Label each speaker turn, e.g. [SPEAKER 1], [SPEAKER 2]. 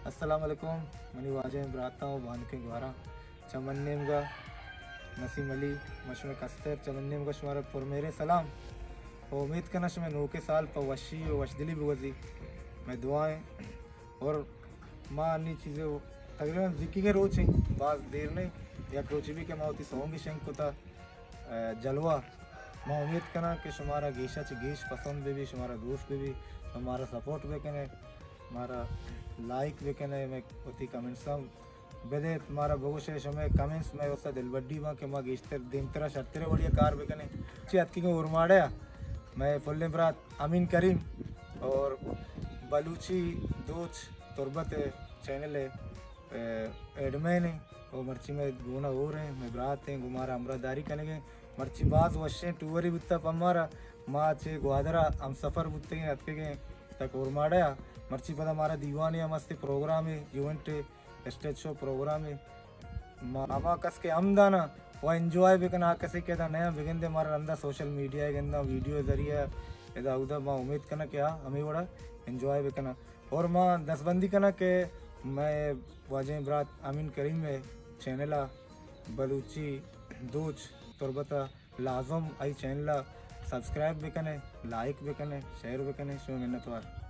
[SPEAKER 1] अस्सलाम वालेकुम मनी वाजे बराता हूँ बान के द्वारा चमन्नेम का नसीम अली मशमे कस्तर चमन्नेम का शुमार पर मेरे सलाम और उम्मीद करना मैं नौ के साल पर वशी और वशदिली बुगजी मैं दुआएं और माँ अन्नी चीज़ें तकरीबन जिक्की के रोज हैं बाज देर नहीं या क्रोची भी के माँ होती सोंगी शंक होता जलवा मैं उम्मीद करना कि शुमारा गेशा च गेश पसंद भी शुमारा दोस्त भी हमारा सपोर्ट भी कने हमारा लाइक भी कने मैं होती कमेंट्स बेदे तुम्हारा बहुत से समय कमेंट्स में वसा दिल बड्डी माँ के माँ गेशतर दिन तरह शर्तेरे बढ़िया कार भी कने ची अतकी को उर्माड़या मैं फुल्ले बरात अमीन करीम और बलूची दोच तुरबत चैनल एडमैन है और मर्ची में गुना हो रहे हैं मैं बरात हैं गुमारा अमरादारी करेंगे मर्ची बाज वशे टूवरी बुत्ता पमारा माँ चे ग्वादरा हम सफ़र बुत्ते हैं अतके गए तक उर्माड़या मर्ची पता हमारा दीवान है मस्ती प्रोग्राम है इवेंट स्टेज शो प्रोग्राम है मामा कस के हमदाना वह एंजॉय भी करना कैसे कहता नया बिगन हमारा अंदर सोशल मीडिया के अंदर वीडियो जरिए इधर उधर माँ उम्मीद करना क्या हमें बड़ा एंजॉय भी करना और माँ दसबंदी करना के मैं वाजे बरात अमीन करीम में चैनल बलूची दोच तुरबता लाजम आई चैनल सब्सक्राइब भी करें लाइक भी करें शेयर भी करें शो मिन्नतवार।